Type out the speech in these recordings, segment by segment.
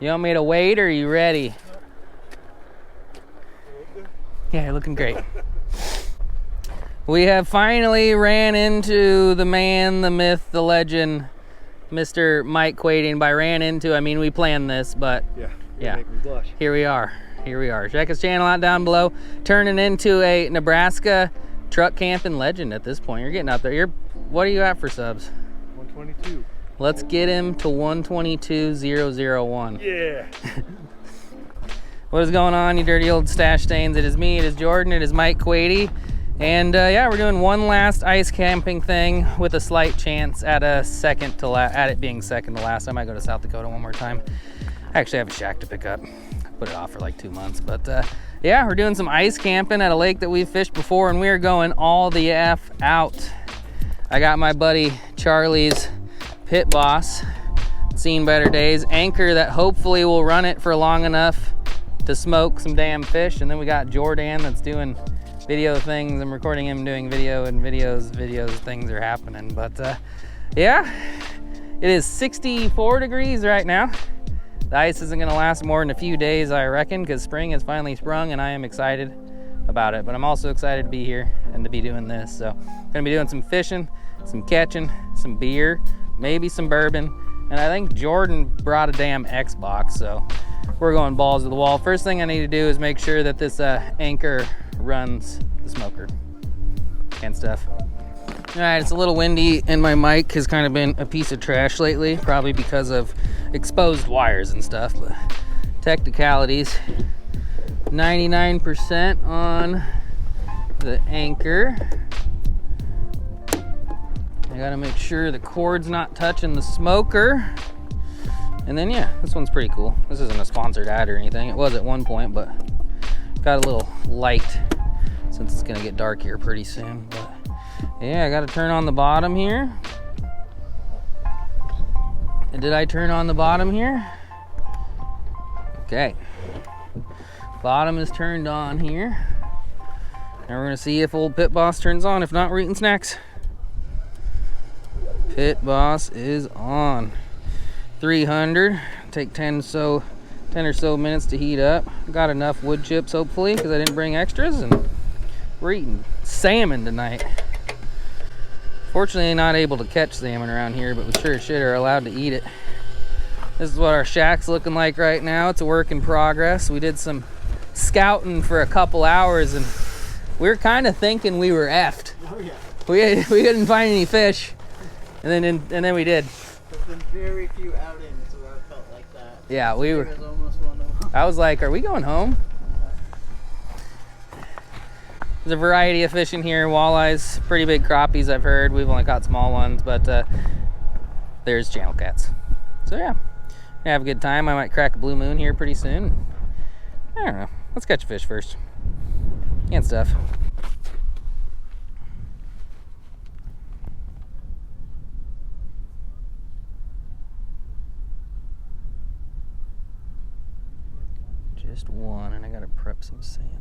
You want me to wait or are you ready? Yeah, you're looking great. We have finally ran into the man, the myth, the legend, Mr. Mike Quady. And by ran into, I mean we planned this, but yeah. Make me blush. Here we are. Here we are. Check his channel out down below. Turning into a Nebraska truck camping legend at this point. You're getting up there. What are you at for subs? 122. Let's get him to 122,001. Yeah. What is going on, you dirty old stash stains? It is me, it is Jordan, it is Mike Quady. And yeah, we're doing one last ice camping thing with a slight chance at a at it being second to last. I might go to South Dakota one more time. I actually have a shack to pick up. Put it off for like 2 months, but yeah, we're doing some ice camping at a lake that we've fished before, and we are going all the F out. I got my buddy Charlie's Pit Boss, seen better days, anchor that hopefully will run it for long enough to smoke some damn fish. And then we got Jor-Dan that's doing video things. I'm recording him doing video, and videos, things are happening. But yeah, it is 64 degrees right now. The ice isn't gonna last more than a few days, I reckon, because spring has finally sprung and I am excited about it. But I'm also excited to be here and to be doing this. So I'm gonna be doing some fishing, some catching, some beer, maybe some bourbon. And I think Jordan brought a damn Xbox, so we're going balls to the wall. First thing I need to do is make sure that this anchor runs the smoker and stuff. All right, it's a little windy and my mic has kind of been a piece of trash lately, probably because of exposed wires and stuff, but technicalities. 99% on the anchor. I gotta make sure the cord's not touching the smoker. And then yeah, this one's pretty cool. This isn't a sponsored ad or anything. It was at one point, but got a little light since it's gonna get dark here pretty soon. But yeah, I gotta turn on the bottom here. And did I turn on the bottom here? Okay. Bottom is turned on here. Now we're gonna see if old Pit Boss turns on. If not, we're eating snacks. Pit Boss is on. 300. Take 10 or so minutes to heat up. Got enough wood chips, hopefully, because I didn't bring extras, and we're eating salmon tonight. Fortunately, not able to catch salmon around here, but we sure as shit are allowed to eat it. This is what our shack's looking like right now. It's a work in progress. We did some scouting for a couple hours, and we were kind of thinking we were effed. Oh yeah. We didn't find any fish, and then we did. There's been very few outings where I felt like that. Yeah, we were. Was almost one of them. I was like, are we going home? There's a variety of fishing here. Walleyes, pretty big crappies I've heard. We've only caught small ones, but there's channel cats. So yeah, gonna have a good time. I might crack a blue moon here pretty soon. I don't know. Let's catch a fish first. And stuff. Just one, and I gotta prep some salmon.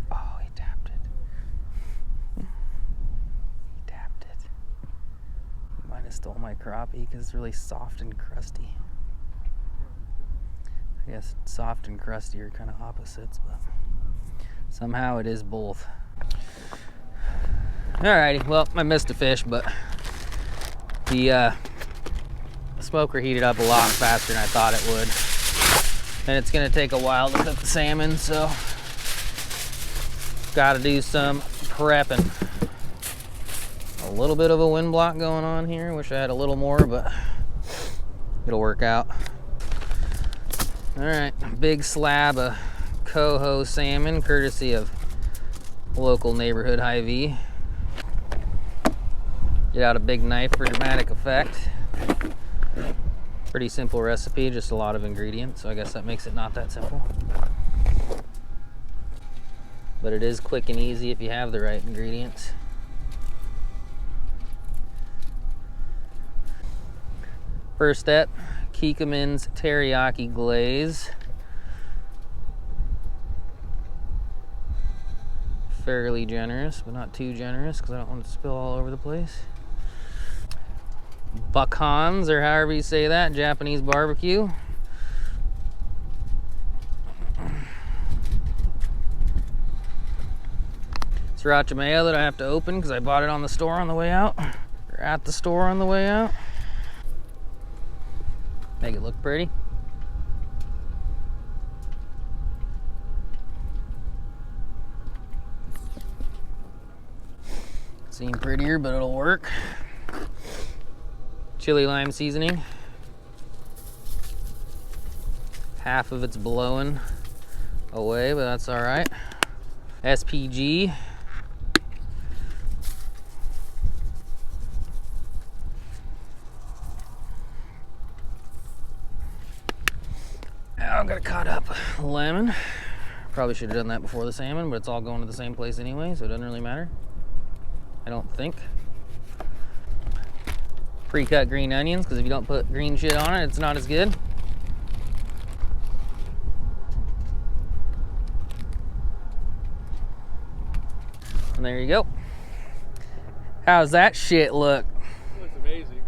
Oh, he tapped it. He tapped it. He might have stole my crappie because it's really soft and crusty. I guess soft and crusty are kind of opposites, but somehow it is both. Alrighty, well, I missed a fish, but the smoker heated up a lot faster than I thought it would. And it's gonna take a while to cook the salmon, so gotta do some prepping. A little bit of a wind block going on here. Wish I had a little more, but it'll work out. Alright, big slab of coho salmon, courtesy of local neighborhood Hy-Vee. Get out a big knife for dramatic effect. Pretty simple recipe, just a lot of ingredients, so I guess that makes it not that simple. But it is quick and easy if you have the right ingredients. First step, Kikkoman's teriyaki glaze. fairly generous, but not too generous because I don't want it to spill all over the place. Buckhans, or however you say that, Japanese barbecue. Sriracha mayo that I have to open because I bought it on the store on the way out, or at the store on the way out. Make it look pretty. Seem prettier, but it'll work. Chili lime seasoning. Half of it's blowing away, but that's all right. SPG. Now I've got to cut up lemon. Probably should have done that before the salmon, but it's all going to the same place anyway, so it doesn't really matter. I don't think. Pre-cut green onions, because if you don't put green shit on it, it's not as good. And there you go. How's that shit look? It looks amazing.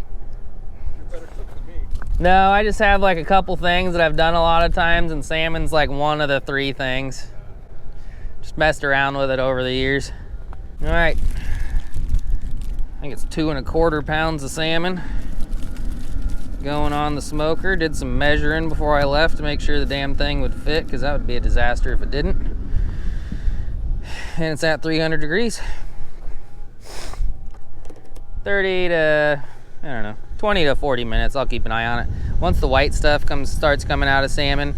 You're a better cook than me. No, I just have like a couple things that I've done a lot of times, and salmon's like one of the 3 things. Just messed around with it over the years. All right. I think it's 2 1/4 pounds of salmon going on the smoker. Did some measuring before I left to make sure the damn thing would fit, because that would be a disaster if it didn't. And it's at 300 degrees. 30 to, I don't know, 20 to 40 minutes. I'll keep an eye on it. Once the white stuff starts coming out of salmon,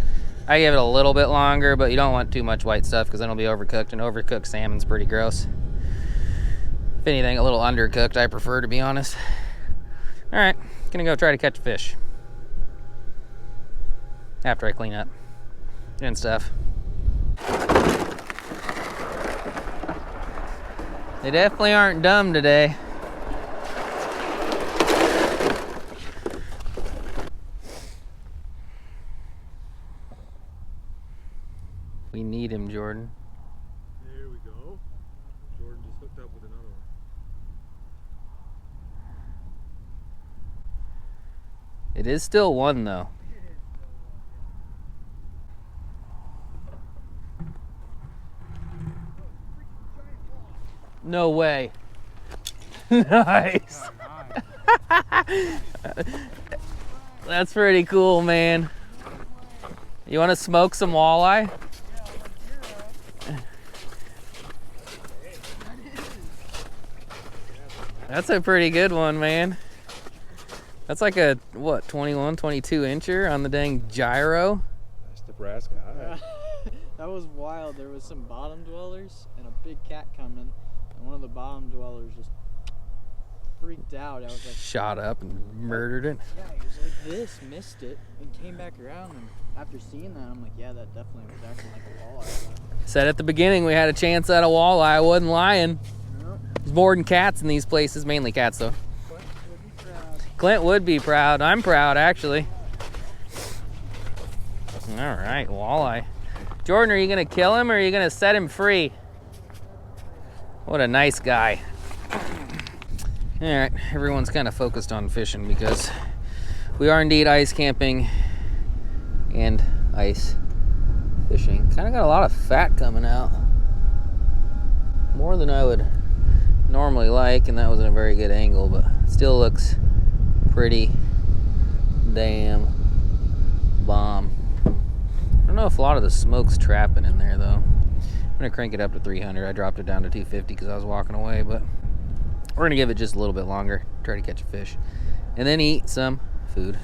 I give it a little bit longer, but you don't want too much white stuff because then it'll be overcooked, and overcooked salmon's pretty gross. If anything, a little undercooked, I prefer, to be honest. All right, gonna go try to catch a fish after I clean up and stuff. They definitely aren't dumb today. We need him, Jordan. There we go. Jordan just hooked up with another one. It is still one, though. No way. Nice. That's pretty cool, man. You want to smoke some walleye? That's a pretty good one, man. That's like a, what, 21, 22 incher on the dang gyro? That's Nebraska high. That was wild. There was some bottom dwellers and a big cat coming, and one of the bottom dwellers just freaked out. I was like, Shot up and murdered it. yeah, he was like this, missed it, and came back around. And after seeing that, I'm like, yeah, that definitely was acting like a walleye. Said at the beginning we had a chance at a walleye. I wasn't lying. No, There's more than cats in these places, mainly cats though. Clint would be proud. Clint would be proud. I'm proud, actually. All right, walleye. Jordan, are you gonna kill him or are you gonna set him free? What a nice guy. All right, everyone's kind of focused on fishing because we are indeed ice camping and ice fishing. Kind of got a lot of fat coming out. More than I would normally like, and that wasn't a very good angle, but still looks pretty damn bomb. I don't know if a lot of the smoke's trapping in there though. I'm gonna crank it up to 300. I dropped it down to 250 because I was walking away, but we're gonna give it just a little bit longer, try to catch a fish, and then eat some food.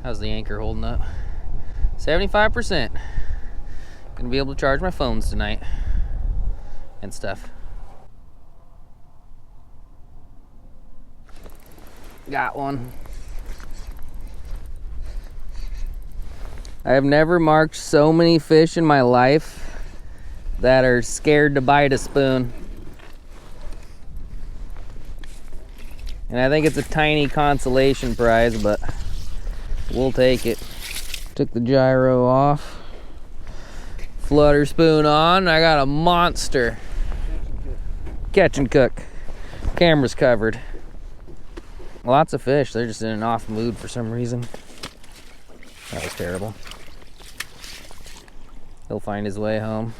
How's the anchor holding up? 75%. Gonna be able to charge my phones tonight and stuff. Got one. I have never marked so many fish in my life that are scared to bite a spoon. And I think it's a tiny consolation prize, but we'll take it. Took the gyro off. Flutter spoon on. I got a monster. Catch and cook. Camera's covered. Lots of fish. They're just in an off mood for some reason. That was terrible. He'll find his way home.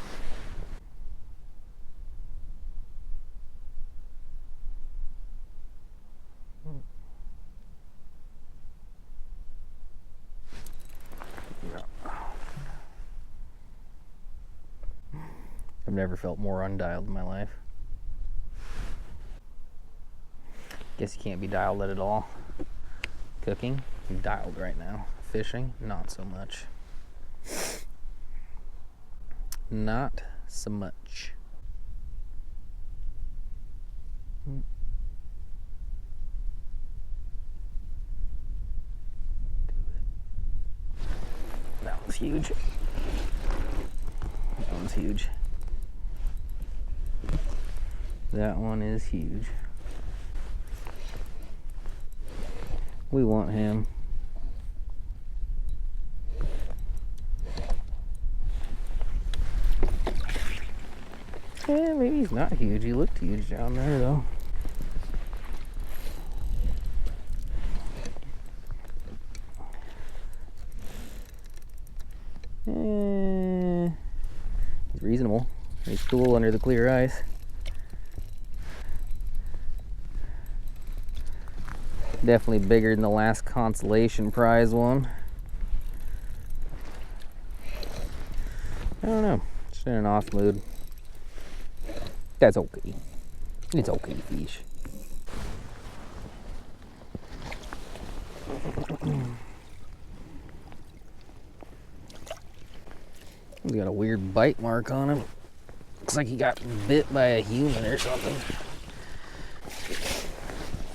I've never felt more undialed in my life. Guess you can't be dialed at all. Cooking, I'm dialed right now. Fishing, not so much. Not so much. That one's huge. That one's huge. That one is huge. We want him. Yeah, maybe he's not huge. He looked huge down there though. He's reasonable. He's cool under the clear ice. Definitely bigger than the last consolation prize one. I don't know. Just in an off mood. That's okay. It's okay, fish. He's got a weird bite mark on him. Looks like he got bit by a human or something.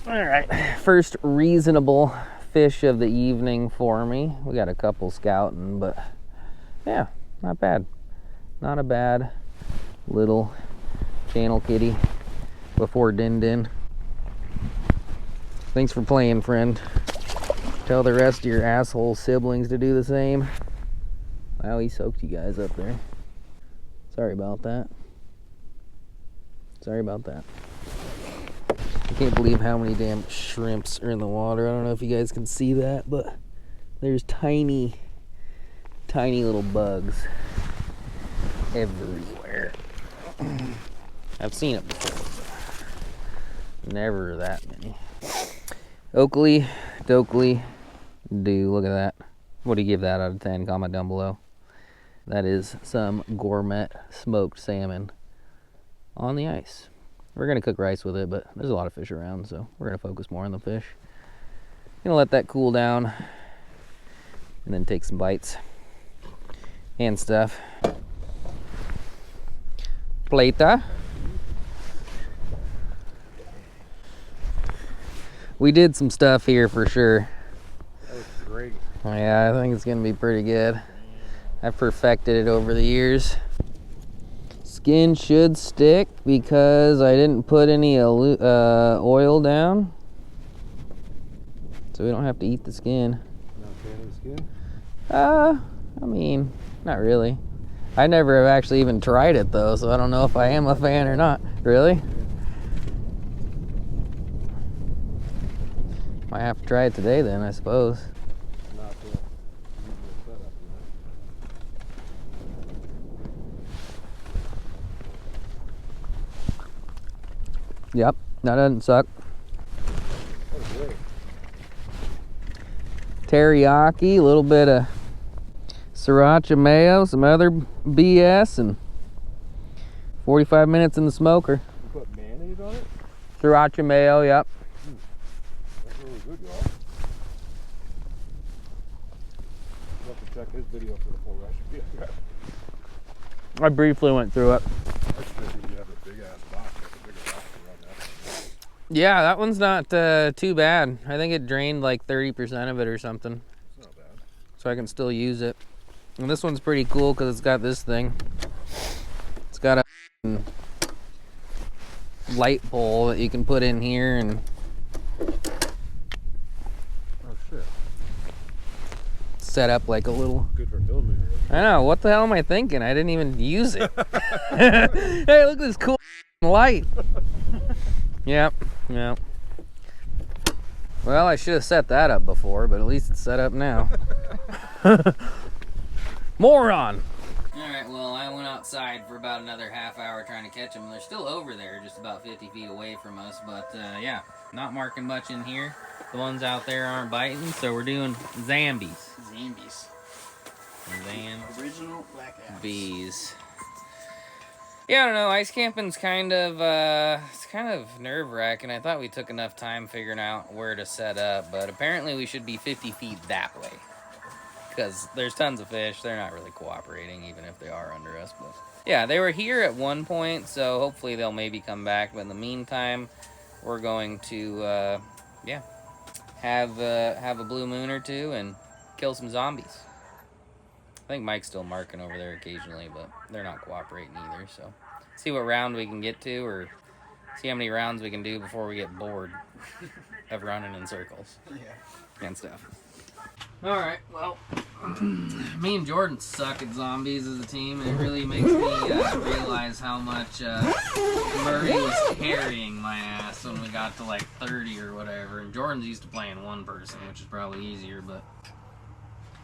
All right, first reasonable fish of the evening for me. We got a couple scouting, but yeah, not bad. Not a bad little channel kitty before Din Din. Thanks for playing, friend. Tell the rest of your asshole siblings to do the same. Wow, he soaked you guys up there. Sorry about that. Sorry about that. I can't believe how many damn shrimps are in the water. I don't know if you guys can see that, but there's tiny, tiny little bugs everywhere. I've seen it before, but never that many. Oakley, Dokley, do. Look at that. What do you give that out of 10? Comment down below. That is some gourmet smoked salmon on the ice. We're gonna cook rice with it, but there's a lot of fish around, so we're gonna focus more on the fish. Gonna let that cool down and then take some bites and stuff. Plata. We did some stuff here for sure. That was great. Yeah, I think it's gonna be pretty good. I've perfected it over the years. Skin should stick because I didn't put any oil down, so we don't have to eat the skin. Not a fan of the skin? I mean, not really. I never have actually even tried it though, so I don't know if I am a fan or not. Really? Might have to try it today then, I suppose. Not the usual setup, Yep, that doesn't suck. That was great. Teriyaki, a little bit of sriracha mayo, some other BS, and 45 minutes in the smoker. You put mayonnaise on it? Sriracha mayo, yep. That's really good, y'all. You'll have to check his video for the full recipe. I briefly went through it. That's good. You have a big ass box. That's a bigger box around that. Yeah, that one's not too bad. I think it drained like 30% of it or something. It's not bad. So I can still use it. And this one's pretty cool because it's got this thing. It's got a light pole that you can put in here and Oh shit. set up like a little... Good for filming. I know, what the hell am I thinking? I didn't even use it. Hey, look at this cool light. Yep, yep. Well, I should have set that up before, but at least it's set up now. Moron! Alright, well, I went outside for about another half hour trying to catch them. They're still over there, just about 50 feet away from us, but yeah, not marking much in here. The ones out there aren't biting, so we're doing Zambies. Zambies. Original black ass. Bees. Yeah, I don't know. Ice camping's kind of it's kind of nerve-wracking. I thought we took enough time figuring out where to set up, but apparently we should be 50 feet that way because there's tons of fish. They're not really cooperating, even if they are under us. But yeah, they were here at one point, so hopefully they'll maybe come back. But in the meantime, we're going to yeah, have a blue moon or two and kill some zombies. I think Mike's still marking over there occasionally, but they're not cooperating either, so see what round we can get to, or see how many rounds we can do before we get bored of running in circles and stuff. Alright, well, me and Jordan suck at zombies as a team, and it really makes me realize how much Murray was carrying my ass when we got to like 30 or whatever, and Jordan's used to playing one person, which is probably easier, but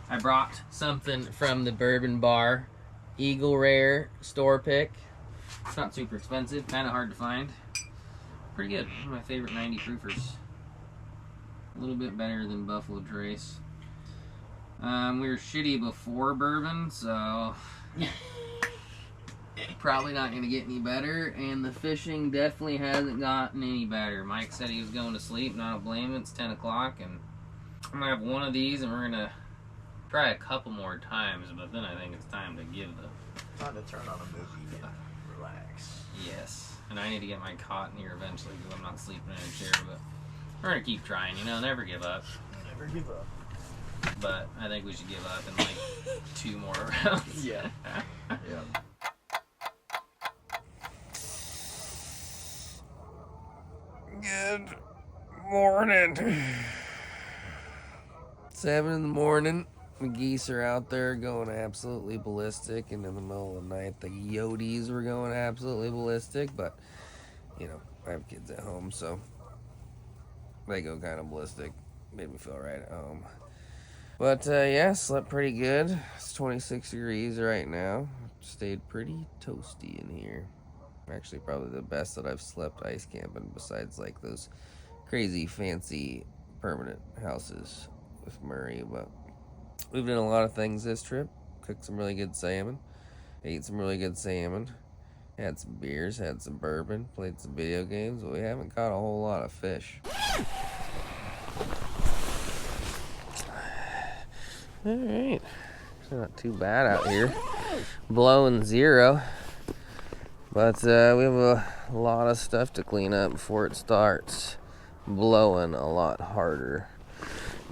I brought something from the Bourbon Bar, Eagle Rare store pick. It's not super expensive, kind of hard to find. Pretty good, one of my favorite 90 proofers. A little bit better than Buffalo Trace. We were shitty before bourbon, so probably not gonna get any better, and the fishing definitely hasn't gotten any better. Mike said he was going to sleep, and I don't blame him. It's 10 o'clock, and I'm gonna have one of these, and we're gonna try a couple more times, but then I think it's time to give the... Time to turn on a movie and relax. Yes, and I need to get my cot in here eventually because I'm not sleeping in a chair, but we're gonna keep trying, you know, never give up. Never give up. But I think we should give up in like 2 more rounds. Yeah. Good morning. 7 in the morning. The geese are out there going absolutely ballistic, and in the middle of the night the coyotes were going absolutely ballistic, but you know, I have kids at home, so they go kind of ballistic. Made me feel right at home. But yeah, slept pretty good. It's 26 degrees right now. Stayed pretty toasty in here. Actually, probably the best that I've slept ice camping, besides like those crazy fancy permanent houses with Murray. But we've done a lot of things this trip. Cooked some really good salmon. Ate some really good salmon. Had some beers, had some bourbon, played some video games, but we haven't caught a whole lot of fish. Alright, it's not too bad out here. Blowing 0. But we have a lot of stuff to clean up before it starts blowing a lot harder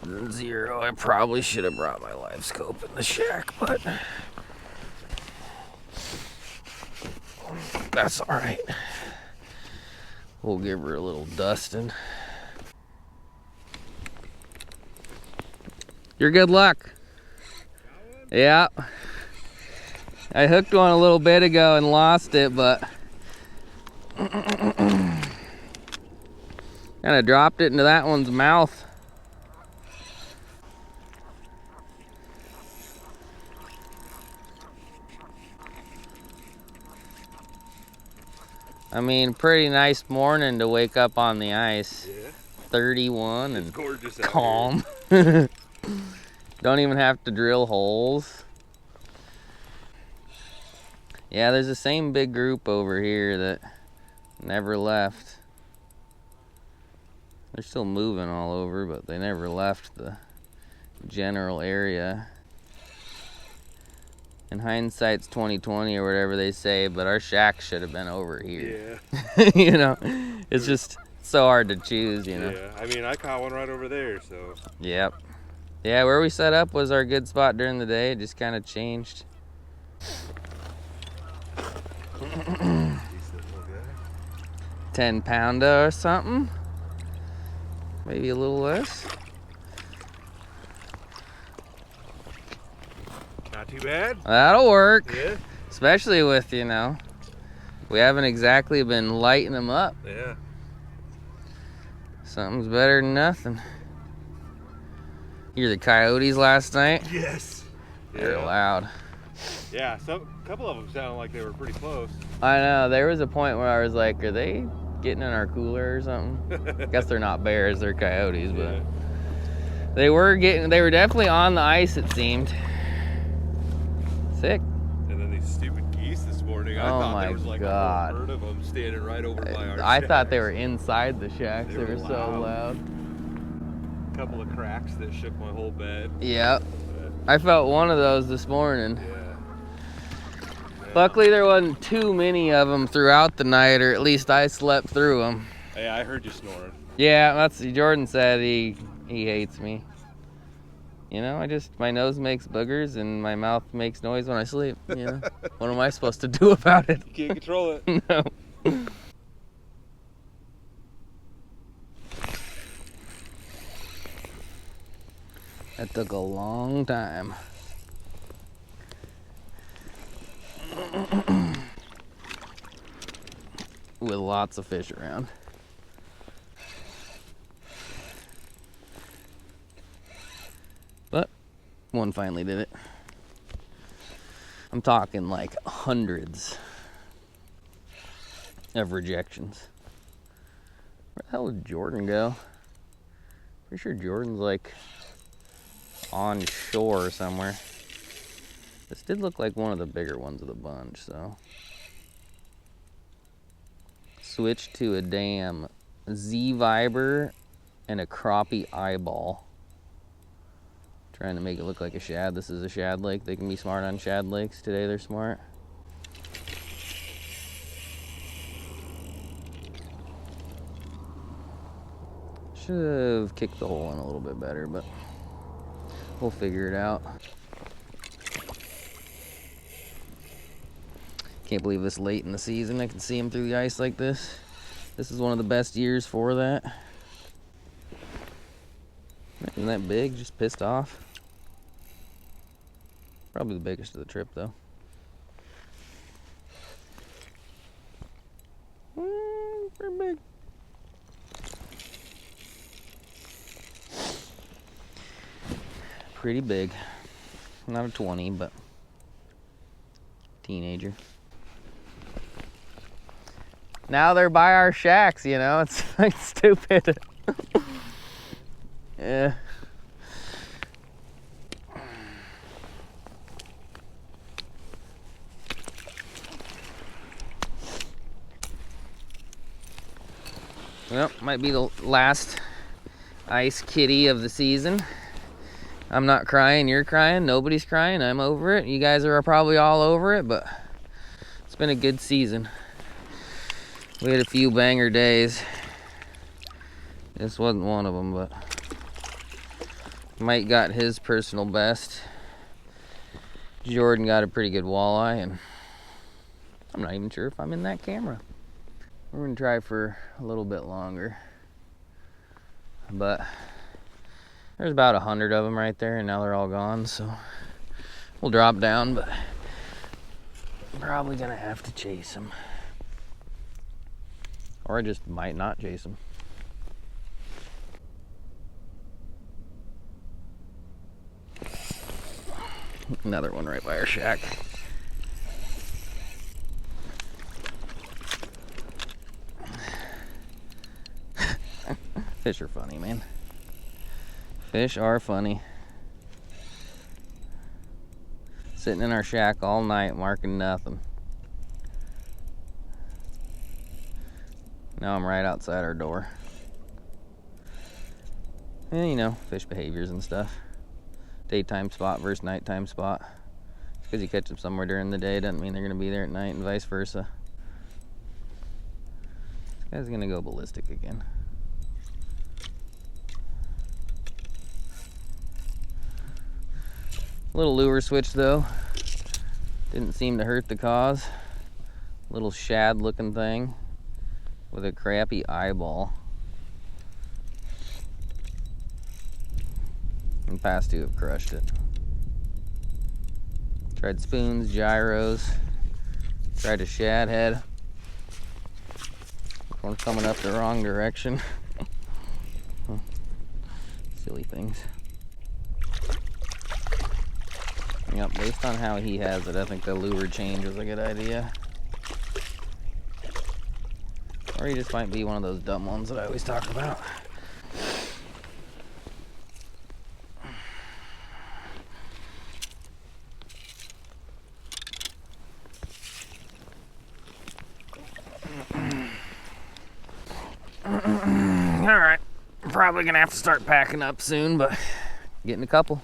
than 0. I probably should have brought my live scope in the shack, but that's alright. We'll give her a little dusting. Your good luck. Yeah. I hooked one a little bit ago and lost it, but kind of dropped it into that one's mouth. I mean, pretty nice morning to wake up on the ice. Yeah. 31 and gorgeous calm. Don't even have to drill holes. Yeah, there's the same big group over here that never left. They're still moving all over, but they never left the general area. In hindsight's 2020 or whatever they say, but our shack should have been over here. Yeah. You know, it's just so hard to choose, you know. Yeah, I mean, I caught one right over there, so. Yep. Yeah, where we set up was our good spot during the day. It just kind of changed. 10 pounder or something. Maybe a little less. Not too bad. That'll work. Yeah. Especially with, you know, we haven't exactly been lighting them up. Yeah. Something's better than nothing. You hear the coyotes last night? Yes. They're loud. Yeah, a couple of them sounded like they were pretty close. I know. There was a point where I was like, are they getting in our cooler or something? I guess they're not bears, they're coyotes, but Yeah. they were definitely on the ice, it seemed. Sick. And then these stupid geese this morning. I Oh thought my there was like God. a whole herd of them standing right over by our I thought they shacks. were inside the shacks. They were so loud. A couple of cracks that shook my whole bed. Yeah. I felt one of those this morning. Yeah. Luckily there wasn't too many of them throughout the night, or at least I slept through them. Hey, I heard you snoring. Yeah, that's Jordan said he hates me. You know, my nose makes boogers and my mouth makes noise when I sleep, you know. What am I supposed to do about it? You can't control it. No. That took a long time. With lots of fish around. But one finally did it. I'm talking like hundreds of rejections. Where the hell did Jordan go? Pretty sure Jordan's like on shore somewhere. This did look like one of the bigger ones of the bunch, so. Switch to a damn Z-Viber and a crappie eyeball. Trying to make it look like a shad. This is a shad lake. They can be smart on shad lakes. Today they're smart. Should have kicked the hole in a little bit better, but we'll figure it out. Can't believe this late in the season I can see them through the ice like this. This is one of the best years for that. Isn't that big? Just pissed off. Probably the biggest of the trip though. Pretty big. Pretty big. Not a 20, but teenager. Now they're by our shacks, you know, it's like stupid. Yeah. Well, might be the last ice kitty of the season. I'm not crying, you're crying, nobody's crying, I'm over it. You guys are probably all over it, but it's been a good season. We had a few banger days. This wasn't one of them, but Mike got his personal best. Jordan got a pretty good walleye, and I'm not even sure if I'm in that camera. We're gonna try for a little bit longer, but there's about 100 of them right there, and now they're all gone, so we'll drop down, but I'm probably gonna have to chase them. Or I just might not chase them. Another one right by our shack. Fish are funny, man. Fish are funny. Sitting in our shack all night marking nothing. Now I'm right outside our door. And you know, fish behaviors and stuff. Daytime spot versus nighttime spot. Just because you catch them somewhere during the day doesn't mean they're going to be there at night, and vice versa. This guy's going to go ballistic again. Little lure switch though. Didn't seem to hurt the cause. Little shad looking thing with a crappy eyeball. And past two have crushed it. Tried spoons, gyros, tried a shad head. One's coming up the wrong direction. silly things. Yep, based on how he has it, I think the lure change is a good idea. Or he just might be one of those dumb ones that I always talk about. Alright, probably gonna have to start packing up soon, but getting a couple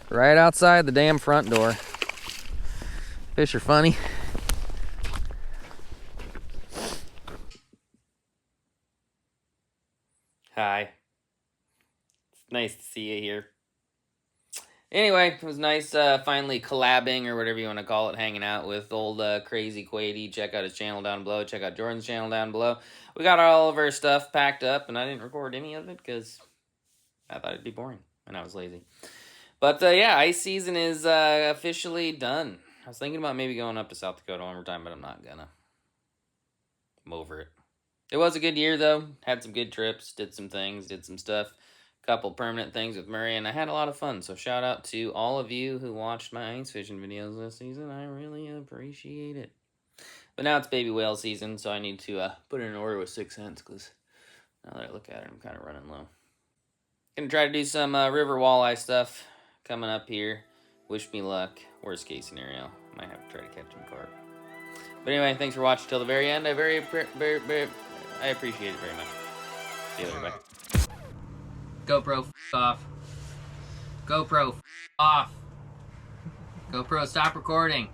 right outside the damn front door. Fish are funny. Hi. It's nice to see you here. Anyway, it was nice finally collabing, or whatever you want to call it, hanging out with old crazy Quady. Check out his channel down below. Check out Jordan's channel down below. We got all of our stuff packed up, and I didn't record any of it because I thought it'd be boring, and I was lazy. But yeah, ice season is officially done. I was thinking about maybe going up to South Dakota one more time, but I'm not gonna. I'm over it. It was a good year, though. Had some good trips, did some things, did some stuff. Couple permanent things with Murray, and I had a lot of fun. So shout out to all of you who watched my ice fishing videos this season. I really appreciate it. But now it's baby whale season, so I need to put in an order with 6 cents, because now that I look at it, I'm kind of running low. Gonna try to do some river walleye stuff coming up here. Wish me luck. Worst case scenario, might have to try to catch some carp. But anyway, thanks for watching till the very end. I I appreciate it very much. See you later, bye. GoPro, off. GoPro, off. GoPro, stop recording.